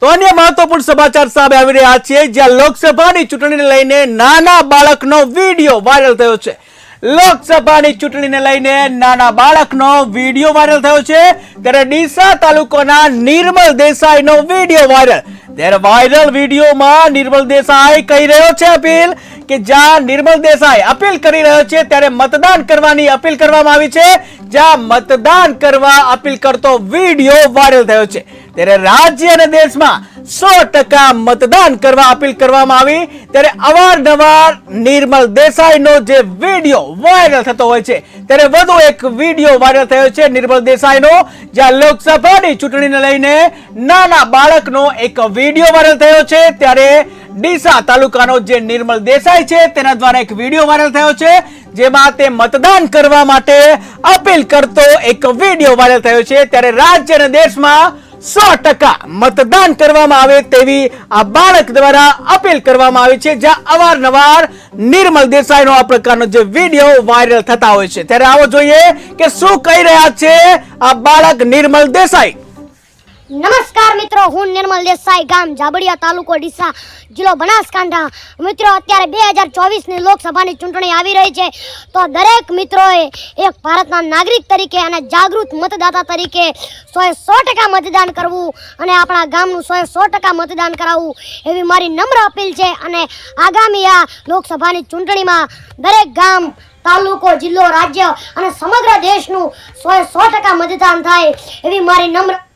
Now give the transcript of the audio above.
તો અન્ય મહત્વપૂર્ણ સમાચાર સામે આવી રહ્યા છે, જ્યાં લોકસભાની ચૂંટણીને લઈને નાના બાળકનો વિડીયો વાયરલ થયો છે. લોકસભાની ચૂંટણીને લઈને નાના બાળકનો વિડીયો વાયરલ થયો છે. ત્યારે ડીસા તાલુકાના નિર્મલ દેસાઈનો વિડીયો વાયરલ. ત્યારે વાયરલ વિડીયોમાં નિર્મલ દેસાઈ કહી રહ્યો છે અપીલ કે જ્યાં નિર્મલ દેસાઈ અપીલ કરી રહ્યો છે ત્યારે મતદાન કરવાની અપીલ કરવામાં આવી છે. જ્યાં મતદાન કરવા અપીલ કરતો વિડીયો વાયરલ થયો છે. ત્યારે રાજ્ય અને દેશમાં 100% મતદાન કરવા અપીલ કરવામાં આવી. ત્યારે અવારનવાર નિર્મલ દેસાઈનો જે વિડીયો વાયરલ થતો હોય છે, ત્યારે વધુ એક વિડીયો વાયરલ થયો છે નિર્મલ દેસાઈનો, જ્યાં લોકસભાની ચૂંટણીને લઈને નાના બાળકનો એક વિડીયો વાયરલ થયો છે. ત્યારે ડીસા તાલુકાનો જે નિર્મલ દેસાઈ છે તેના દ્વારા એક વિડીયો વાયરલ થયો છે, જેમાં તે મતદાન કરવા માટે અપીલ કરતો એક વિડીયો વાયરલ થયો છે. ત્યારે રાજ્ય અને દેશમાં 100% મતદાન કરવામાં આવે તેવી આ બાળક દ્વારા અપીલ કરવામાં આવી છે, જ્યાં અવારનવાર નિર્મલ દેસાઈનો આ પ્રકારનો જે વિડીયો વાયરલ થતા હોય છે. ત્યારે આવો જોઈએ કે શું કહી રહ્યા છે આ બાળક નિર્મલ દેસાઈ. નમસ્કાર મિત્રો, હું નિર્મલ દેસાઈ, ગામ જાબડિયા, તાલુકો ડીસા, જિલ્લો બનાસકાંઠા. મિત્રો, અત્યારે 2024ની લોકસભાની ચૂંટણી આવી રહી છે, તો દરેક મિત્રોએ એક ભારતના નાગરિક તરીકે અને જાગૃત મતદાતા તરીકે 100% મતદાન કરવું અને આપણા ગામનું 100% મતદાન કરાવવું એવી મારી નમ્ર અપીલ છે. અને આગામી આ લોકસભાની ચૂંટણીમાં દરેક ગામ, તાલુકો, જિલ્લો, રાજ્ય અને સમગ્ર દેશનું 100% મતદાન થાય એવી મારી નમ્ર